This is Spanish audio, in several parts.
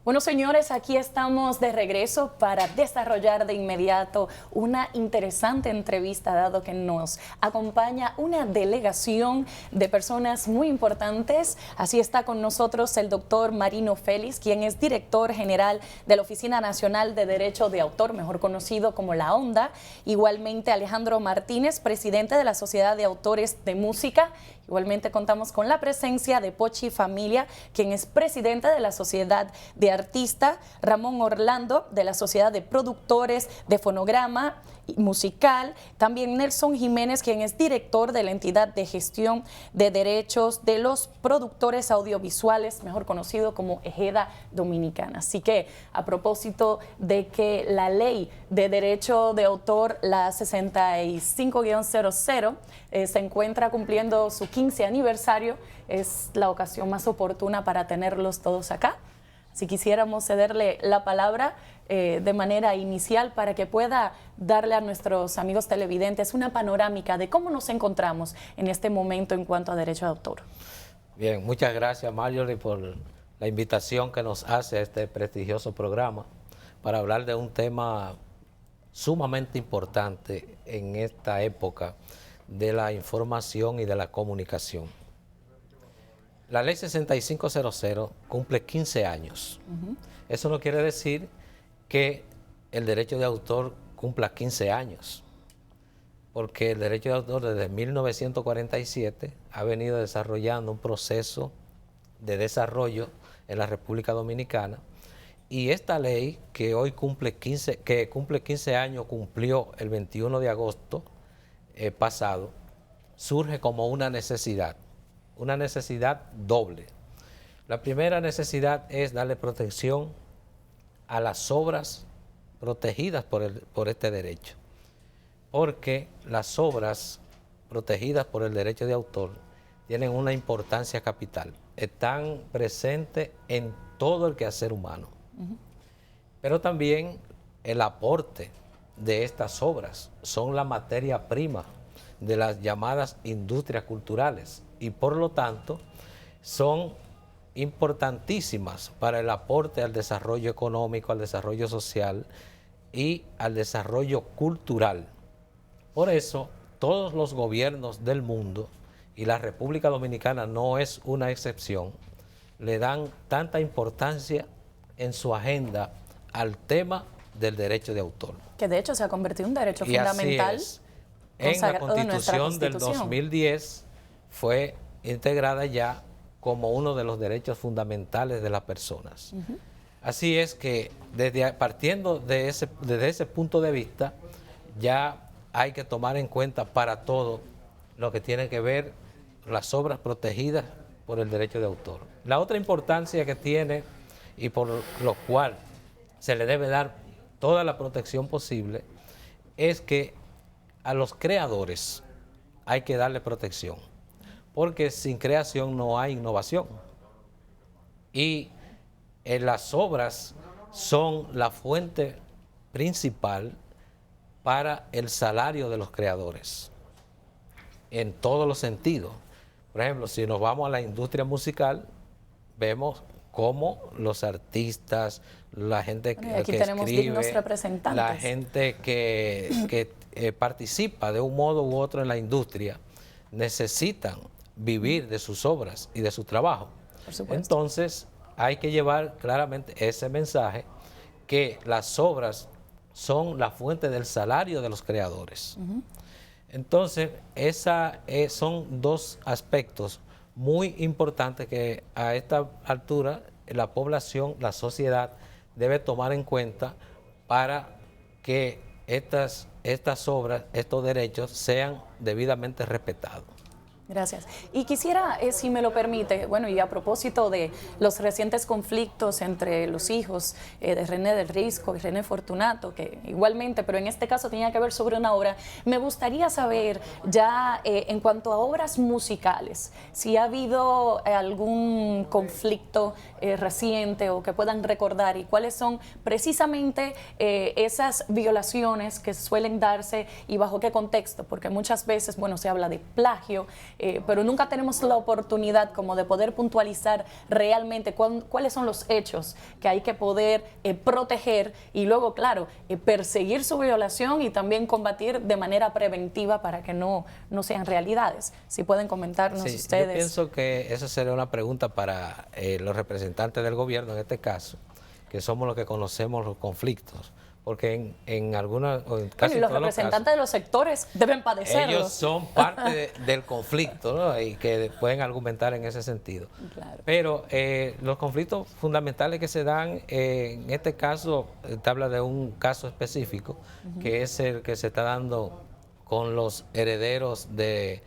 Bueno, señores, aquí estamos de regreso para desarrollar de inmediato una interesante entrevista, dado que nos acompaña una delegación de personas muy importantes. Así está con nosotros el doctor Marino Félix, quien es director general de la Oficina Nacional de Derecho de Autor, mejor conocido como la ONDA. Igualmente Alejandro Martínez, presidente de la Sociedad de Autores de Música. Igualmente contamos con la presencia de Pochi Familia, quien es presidente de la Sociedad de Artistas, Ramón Orlando, de la Sociedad de Productores de Fonograma Musical, también Nelson Jiménez, quien es director de la entidad de gestión de derechos de los productores audiovisuales, mejor conocido como EGEDA Dominicana. Así que a propósito de que la ley de derecho de autor, la 65-00, se encuentra cumpliendo su 15 aniversario, es la ocasión más oportuna para tenerlos todos acá. Si quisiéramos cederle la palabra de manera inicial para que pueda darle a nuestros amigos televidentes una panorámica de cómo nos encontramos en este momento en cuanto a derecho de autor. Bien, muchas gracias, Marjorie, por la invitación que nos hace a este prestigioso programa para hablar de un tema sumamente importante en esta época de la información y de la comunicación. La ley 6500 cumple 15 años. Eso no quiere decir que el derecho de autor cumpla 15 años, porque el derecho de autor desde 1947 ha venido desarrollando un proceso de desarrollo en la República Dominicana, y esta ley que hoy cumple 15 años, cumplió el 21 de agosto pasado, surge como una necesidad doble. La primera necesidad es darle protección a las obras protegidas por este derecho, porque las obras protegidas por el derecho de autor tienen una importancia capital, están presentes en todo el quehacer humano, pero también el aporte de estas obras son la materia prima de las llamadas industrias culturales, y por lo tanto son importantísimas para el aporte al desarrollo económico, al desarrollo social y al desarrollo cultural. Por eso todos los gobiernos del mundo, y la República Dominicana no es una excepción, le dan tanta importancia en su agenda al tema del derecho de autor. Que de hecho se ha convertido en un derecho fundamental. Así es. En la Constitución del 2010 fue integrada ya como uno de los derechos fundamentales de las personas. Así es que partiendo desde ese punto de vista, ya hay que tomar en cuenta para todo lo que tiene que ver las obras protegidas por el derecho de autor. La otra importancia que tiene, y por lo cual se le debe dar toda la protección posible, es que a los creadores hay que darle protección, porque sin creación no hay innovación. Y las obras son la fuente principal para el salario de los creadores, en todos los sentidos. Por ejemplo, si nos vamos a la industria musical, vemos cómo los artistas, la gente que escribe, la gente que participa de un modo u otro en la industria, necesitan vivir de sus obras y de su trabajo. Entonces hay que llevar claramente ese mensaje, que las obras son la fuente del salario de los creadores. Entonces son dos aspectos muy importantes que a esta altura la población, la sociedad debe tomar en cuenta para que estas obras, estos derechos sean debidamente respetados. Gracias. Y quisiera, si me lo permite, bueno, y a propósito de los recientes conflictos entre los hijos de René del Risco y René Fortunato, que igualmente, pero en este caso tenía que ver sobre una obra, me gustaría saber ya en cuanto a obras musicales, si ha habido algún conflicto reciente o que puedan recordar, y cuáles son precisamente esas violaciones que suelen darse y bajo qué contexto, porque muchas veces, bueno, se habla de plagio, pero nunca tenemos la oportunidad como de poder puntualizar realmente cuáles son los hechos que hay que poder proteger y luego, claro, perseguir su violación y también combatir de manera preventiva para que no sean realidades. Si pueden comentarnos ustedes. Yo pienso que esa sería una pregunta para los representantes del gobierno en este caso, que somos los que conocemos los conflictos, porque en algunas, casi los representantes de los sectores deben padecerlos. Ellos son parte del conflicto, ¿no? Y que pueden argumentar en ese sentido. Claro. Pero los conflictos fundamentales que se dan, en este caso, te habla de un caso específico, que es el que se está dando con los herederos de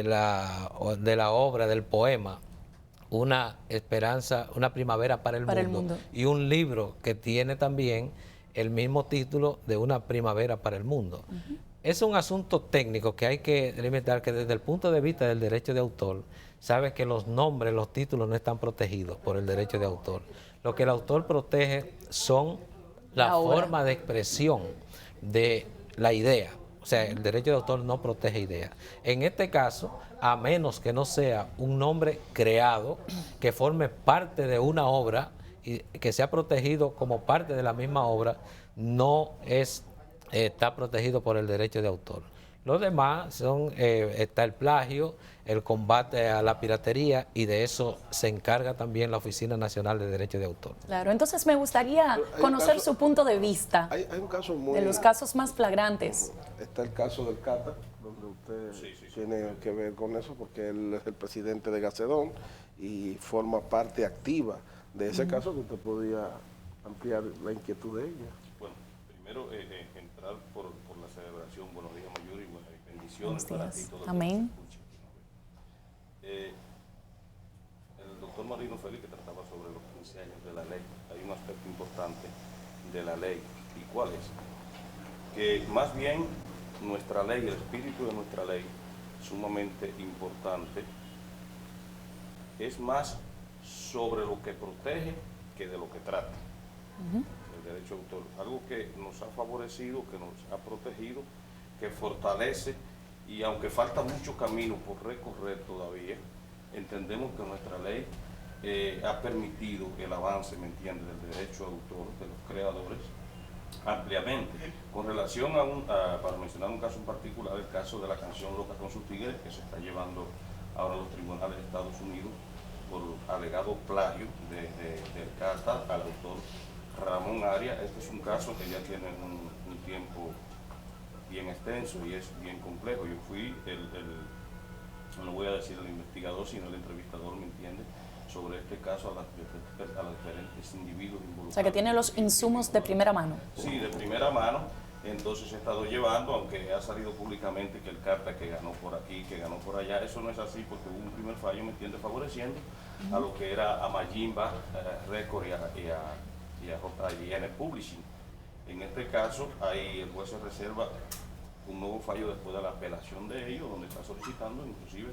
la obra, del poema, Una esperanza, una primavera para el mundo, y un libro que tiene también el mismo título de Una primavera para el mundo. Es un asunto técnico que hay que delimitar, que desde el punto de vista del derecho de autor, sabe que los nombres, los títulos no están protegidos por el derecho de autor. Lo que el autor protege son la forma de expresión de la idea. O sea, el derecho de autor no protege ideas. En este caso, a menos que no sea un nombre creado que forme parte de una obra y que sea protegido como parte de la misma obra, no está protegido por el derecho de autor. Los demás está el plagio, el combate a la piratería, y de eso se encarga también la Oficina Nacional de Derecho de Autor. Claro, entonces me gustaría conocer su punto de vista hay un caso de los casos más flagrantes. Está el caso del Cata, donde usted tiene que ver con eso, porque él es el presidente de Gacedón y forma parte activa de ese caso, que usted podía ampliar la inquietud de ella. Bueno, primero entrar por la celebración. Buenos días, Mayuri, buenas bendiciones para ti. Amén. El doctor Marino Félix, que trataba sobre los 15 años de la ley, hay un aspecto importante de la ley. ¿Y cuál es? Que más bien nuestra ley, el espíritu de nuestra ley, sumamente importante, es más sobre lo que protege que de lo que trata. El derecho de autor, algo que nos ha favorecido, que nos ha protegido, que fortalece, y aunque falta mucho camino por recorrer todavía, entendemos que nuestra ley ha permitido el avance, ¿me entiendes?, del derecho de autor, de los creadores, ampliamente. Con relación para mencionar un caso en particular, el caso de la canción Loca con sus tigres, que se está llevando ahora a los tribunales de Estados Unidos por alegado plagio del Cata al autor Ramón Arias. Este es un caso que ya tiene un tiempo bien extenso y es bien complejo. Yo fui no voy a decir el investigador, sino el entrevistador, ¿me entiende?, sobre este caso a los diferentes individuos involucrados. O sea, que tiene los insumos de primera mano. Sí, de primera mano. Entonces he estado llevando, aunque ha salido públicamente que el Carta que ganó por aquí, que ganó por allá, eso no es así, porque hubo un primer fallo, ¿me entiende?, favoreciendo a lo que era a Mayimba Record y a JN Publishing. En este caso, ahí el juez se reserva un nuevo fallo después de la apelación de ellos, donde está solicitando inclusive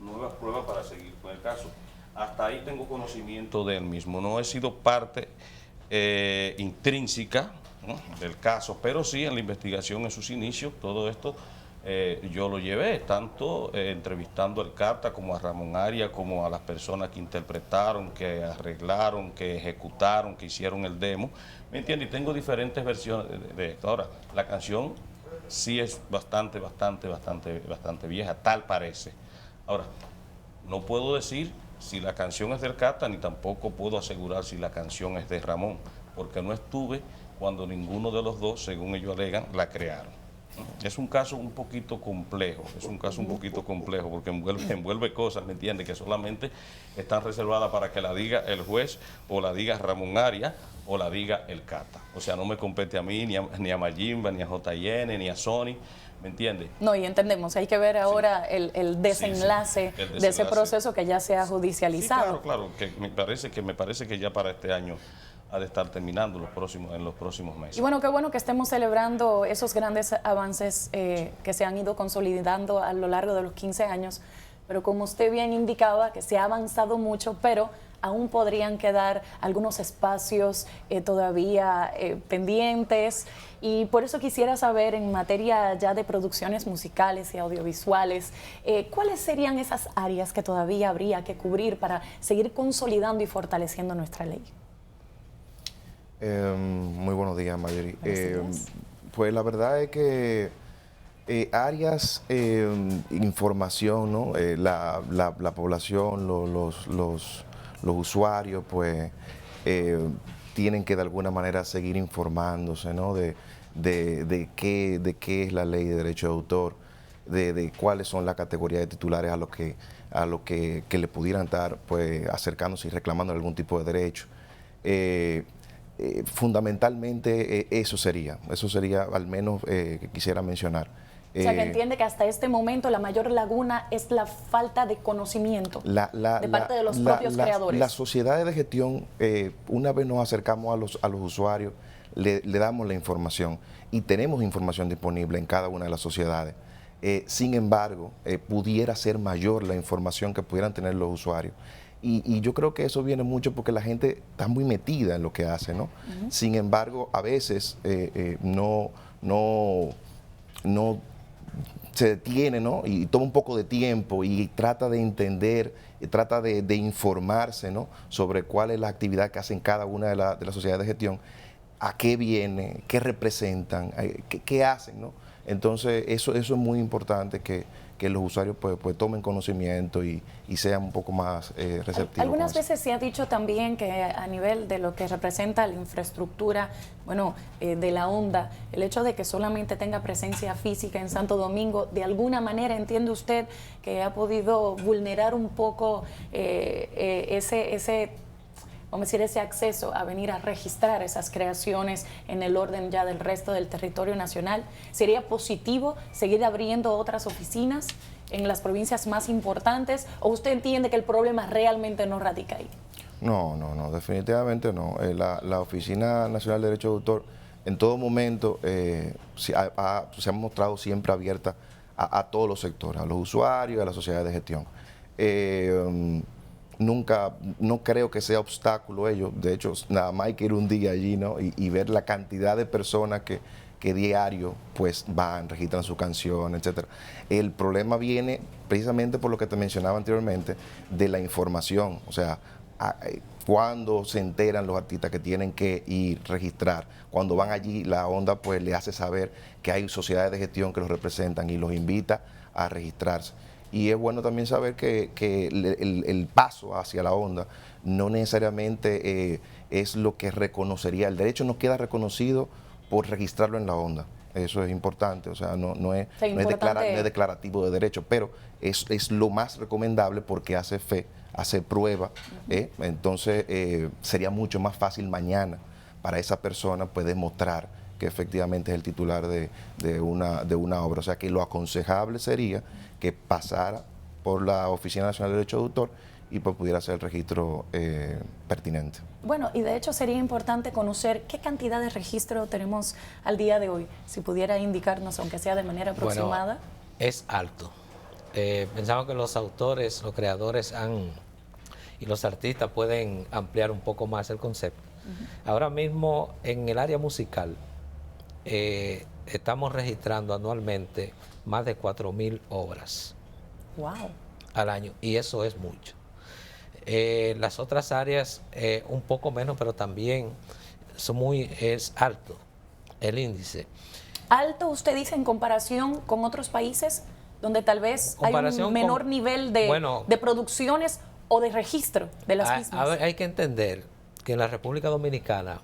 nuevas pruebas para seguir con el caso. Hasta ahí tengo conocimiento del mismo. No he sido parte intrínseca, ¿no?, del caso, pero sí en la investigación en sus inicios, todo esto yo lo llevé, tanto entrevistando al Carta como a Ramón Arias, como a las personas que interpretaron, que arreglaron, que ejecutaron, que hicieron el demo, ¿me entiendes? Y tengo diferentes versiones de esto. Ahora, la canción sí es bastante vieja, tal parece. Ahora, no puedo decir si la canción es del Cata, ni tampoco puedo asegurar si la canción es de Ramón, porque no estuve cuando ninguno de los dos, según ellos alegan, la crearon. Es un caso un poquito complejo, porque envuelve cosas, ¿me entiendes?, que solamente están reservadas para que la diga el juez, o la diga Ramón Arias, o la diga el Cata. O sea, no me compete a mí, ni a Mayimba, ni a JN, ni a Sony, ¿me entiendes? No, y entendemos, hay que ver ahora el desenlace de ese proceso que ya se ha judicializado. Sí, claro, que me parece que ya para este año ha de estar terminando en los próximos meses. Y bueno, qué bueno que estemos celebrando esos grandes avances que se han ido consolidando a lo largo de los 15 años, pero como usted bien indicaba, que se ha avanzado mucho, pero aún podrían quedar algunos espacios todavía pendientes. Y por eso quisiera saber, en materia ya de producciones musicales y audiovisuales, ¿cuáles serían esas áreas que todavía habría que cubrir para seguir consolidando y fortaleciendo nuestra ley? Muy buenos días, Mayuri. Buenos días. Pues la verdad es que áreas, información, ¿no? La población, los usuarios, pues tienen que de alguna manera seguir informándose, ¿no? de qué es la ley de derecho de autor, de cuáles son las categorías de titulares a lo que le pudieran estar pues acercándose y reclamando algún tipo de derecho. Fundamentalmente eso sería al menos que quisiera mencionar. O sea, que entiende que hasta este momento la mayor laguna es la falta de conocimiento de parte de los propios creadores. Las sociedades de gestión, una vez nos acercamos a los usuarios, le damos la información y tenemos información disponible en cada una de las sociedades. Sin embargo, pudiera ser mayor la información que pudieran tener los usuarios. Y yo creo que eso viene mucho porque la gente está muy metida en lo que hace, ¿no? Sin embargo, a veces no se detiene, ¿no? Y toma un poco de tiempo y trata de entender, trata de informarse, ¿no? Sobre cuál es la actividad que hacen cada una de las sociedades de gestión, a qué viene, qué representan, qué hacen, ¿no? Entonces, eso es muy importante que los usuarios pues tomen conocimiento y sean un poco más receptivos. Algunas veces se ha dicho también que a nivel de lo que representa la infraestructura, bueno, de la onda, el hecho de que solamente tenga presencia física en Santo Domingo, de alguna manera entiende usted que ha podido vulnerar un poco vamos a decir, ese acceso a venir a registrar esas creaciones en el orden ya del resto del territorio nacional. ¿Sería positivo seguir abriendo otras oficinas en las provincias más importantes o usted entiende que el problema realmente no radica ahí? No, definitivamente no. La Oficina Nacional de Derecho de Autor en todo momento se ha mostrado siempre abierta a todos los sectores, a los usuarios, a la sociedad de gestión. No creo que sea obstáculo ello. De hecho, nada más hay que ir un día allí, ¿no? y ver la cantidad de personas que diario pues van, registran su canción, etcétera. El problema viene precisamente por lo que te mencionaba anteriormente, de la información. O sea, cuando se enteran los artistas que tienen que ir, registrar, cuando van allí, la onda pues le hace saber que hay sociedades de gestión que los representan y los invita a registrarse. Y es bueno también saber que el paso hacia la onda no necesariamente es lo que reconocería. El derecho no queda reconocido por registrarlo en la onda. Eso es importante, o sea, no es declarativo de derecho, pero es lo más recomendable porque hace fe, hace prueba. Entonces sería mucho más fácil mañana para esa persona pues demostrar que efectivamente es el titular de una obra. O sea que lo aconsejable sería que pasara por la Oficina Nacional de Derecho de Autor y pues pudiera hacer el registro pertinente. Bueno, y de hecho sería importante conocer qué cantidad de registro tenemos al día de hoy, si pudiera indicarnos, aunque sea de manera aproximada. Bueno, es alto. Pensamos que los autores, los creadores y los artistas pueden ampliar un poco más el concepto. Ahora mismo en el área musical estamos registrando anualmente más de 4.000 obras. Wow. Al año, y eso es mucho. Las otras áreas un poco menos, pero también es alto el índice. ¿Alto usted dice en comparación con otros países donde tal vez hay un menor nivel de producciones o de registro de las mismas? A ver, hay que entender que en la República Dominicana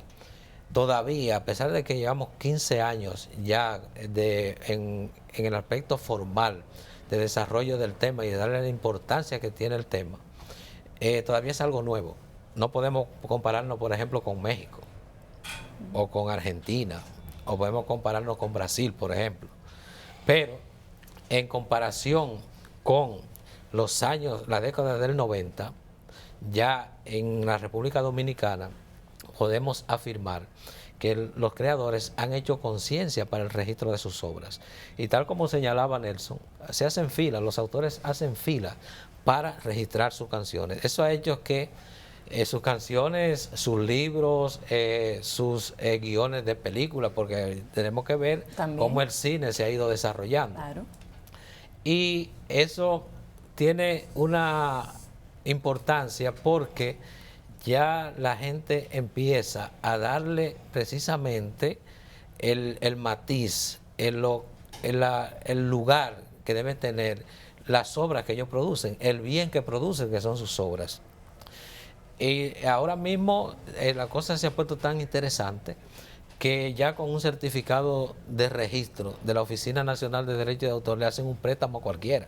todavía, a pesar de que llevamos 15 años ya en el aspecto formal de desarrollo del tema y de darle la importancia que tiene el tema, todavía es algo nuevo. No podemos compararnos, por ejemplo, con México o con Argentina, o podemos compararnos con Brasil, por ejemplo. Pero en comparación con los años, la década del 90, ya en la República Dominicana podemos afirmar que los creadores han hecho conciencia para el registro de sus obras. Y tal como señalaba Nelson, se hacen filas, los autores hacen filas para registrar sus canciones. Eso ha hecho que sus canciones, sus libros, sus guiones de películas, porque tenemos que ver también cómo el cine se ha ido desarrollando. Claro. Y eso tiene una importancia porque ya la gente empieza a darle precisamente el matiz, el lugar que deben tener las obras que ellos producen, el bien que producen, que son sus obras. Y ahora mismo la cosa se ha puesto tan interesante que ya con un certificado de registro de la Oficina Nacional de Derechos de Autor le hacen un préstamo a cualquiera.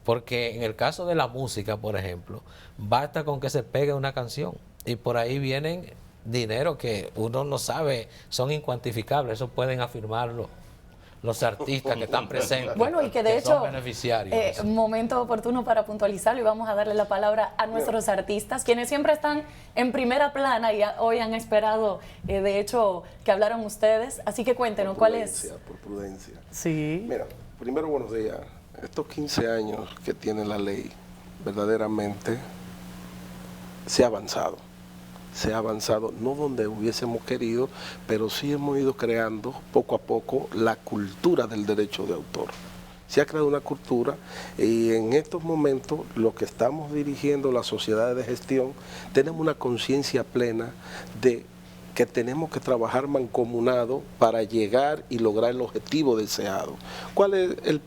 Porque en el caso de la música, por ejemplo, basta con que se pegue una canción y por ahí vienen dinero que uno no sabe, son incuantificables, eso pueden afirmarlo los artistas que están presentes. Bueno, y que de hecho, son beneficiarios. Momento oportuno para puntualizarlo y vamos a darle la palabra a nuestros artistas, quienes siempre están en primera plana y hoy han esperado, de hecho, que hablaran ustedes. Así que cuéntenos, ¿cuál es? Por prudencia. Sí. Mira, primero, buenos días. Estos 15 años que tiene la ley, verdaderamente se ha avanzado. Se ha avanzado, no donde hubiésemos querido, pero sí hemos ido creando poco a poco la cultura del derecho de autor. Se ha creado una cultura y en estos momentos lo que estamos dirigiendo las sociedades de gestión, tenemos una conciencia plena de que tenemos que trabajar mancomunado para llegar y lograr el objetivo deseado. ¿Cuál es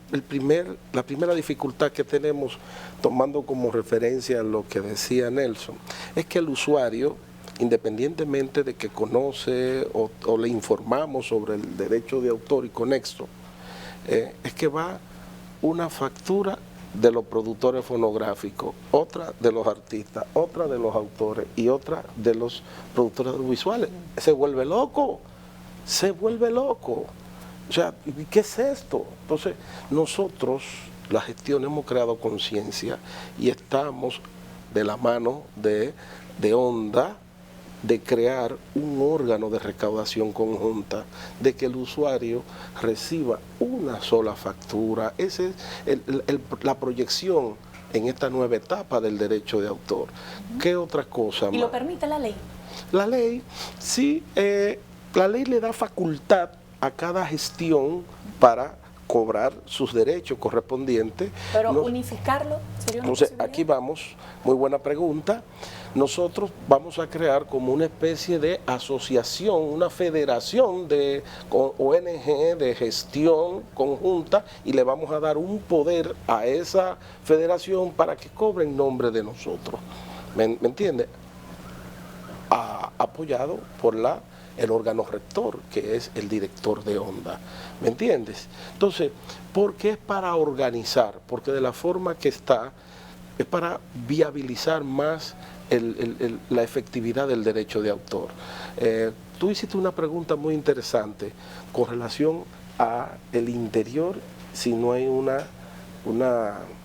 la primera dificultad que tenemos, tomando como referencia lo que decía Nelson? Es que el usuario, independientemente de que conoce o le informamos sobre el derecho de autor y conexo, es que va una factura de los productores fonográficos, otra de los artistas, otra de los autores y otra de los productores audiovisuales. Se vuelve loco, se vuelve loco. O sea, ¿qué es esto? Entonces, nosotros, la gestión, hemos creado conciencia y estamos de la mano de Onda, de crear un órgano de recaudación conjunta, de que el usuario reciba una sola factura. Esa es la proyección en esta nueva etapa del derecho de autor. ¿Qué otra cosa más? ¿Y lo permite la ley? La ley, sí, la ley le da facultad a cada gestión para cobrar sus derechos correspondientes. Pero unificarlo sería una Entonces, posibilidad. aquí vamos, muy buena pregunta. Nosotros vamos a crear como una especie de asociación, una federación de ONG de gestión conjunta y le vamos a dar un poder a esa federación para que cobre en nombre de nosotros. ¿Me entiende? Apoyado por el órgano rector, que es el director de Onda. ¿Me entiendes? Entonces, ¿por qué es para organizar? Porque de la forma que está, es para viabilizar más la efectividad del derecho de autor. Tú hiciste una pregunta muy interesante con relación a el interior, si no hay una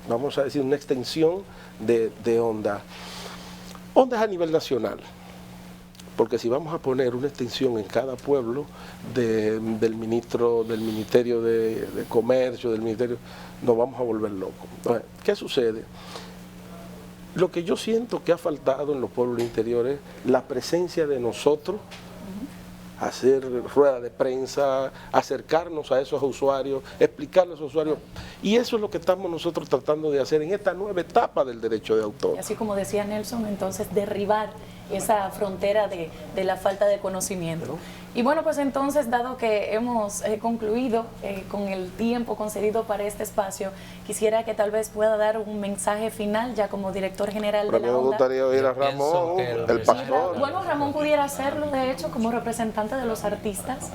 vamos a decir, una extensión de Onda. Onda es a nivel nacional, porque si vamos a poner una extensión en cada pueblo del Ministerio de Comercio, del Ministerio, nos vamos a volver locos. ¿Qué sucede? Lo que yo siento que ha faltado en los pueblos interiores, la presencia de nosotros, hacer ruedas de prensa, acercarnos a esos usuarios, explicarles a esos usuarios. Y eso es lo que estamos nosotros tratando de hacer en esta nueva etapa del derecho de autor. Y así como decía Nelson, entonces derribar esa frontera de la falta de conocimiento. Y bueno, pues entonces, dado que hemos concluido con el tiempo concedido para este espacio, quisiera que tal vez pueda dar un mensaje final ya como director general de la Onda. Me gustaría oír a Ramón, el pastor. Bueno, Ramón pudiera hacerlo, de hecho, como representante de los artistas,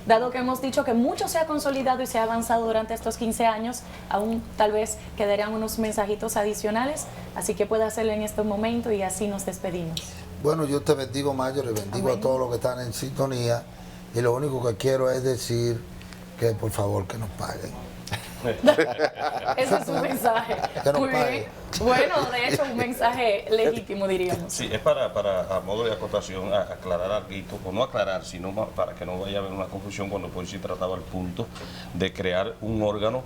dado que hemos dicho que mucho se ha consolidado y se ha avanzado durante estos 15 años, aún tal vez quedarían unos mensajitos adicionales, así que puede hacerlo en este momento y así nos despedimos. Bueno, yo te bendigo, Mayor, y bendigo a todos los que están en sintonía. Y lo único que quiero es decir que por favor que nos paguen. Ese es un mensaje. Que nos Muy bien. paguen. Bueno, de hecho, un mensaje legítimo, diríamos. Sí, es para a modo de acotación, aclarar algo, o no aclarar, sino para que no vaya a haber una confusión cuando por sí trataba el punto de crear un órgano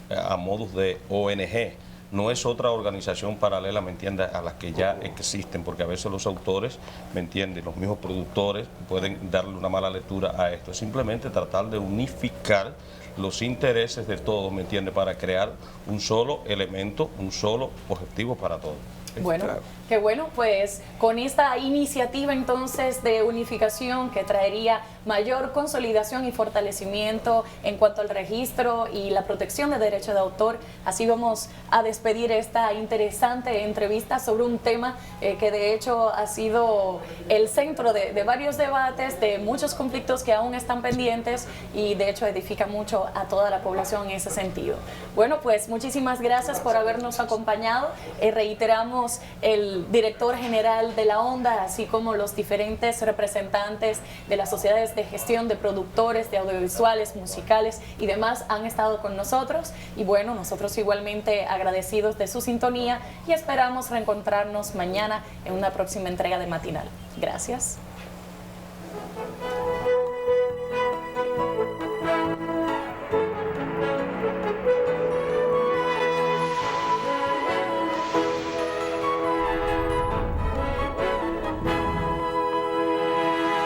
a modos de ONG. no es otra organización paralela, ¿me entiendes?, a las que ya existen, porque a veces los autores, ¿me entiendes?, los mismos productores pueden darle una mala lectura a esto. Es simplemente tratar de unificar los intereses de todos, ¿me entiendes?, para crear un solo elemento, un solo objetivo para todos. Bueno, qué bueno, pues con esta iniciativa entonces de unificación que traería mayor consolidación y fortalecimiento en cuanto al registro y la protección de derechos de autor, así vamos a despedir esta interesante entrevista sobre un tema que de hecho ha sido el centro de varios debates, de muchos conflictos que aún están pendientes y de hecho edifica mucho a toda la población en ese sentido. Bueno, pues muchísimas gracias por habernos acompañado. Reiteramos el director general de la Onda, así como los diferentes representantes de las sociedades de gestión de productores, de audiovisuales, musicales y demás han estado con nosotros. Y bueno, nosotros igualmente agradecidos de su sintonía y esperamos reencontrarnos mañana en una próxima entrega de Matinal. Gracias.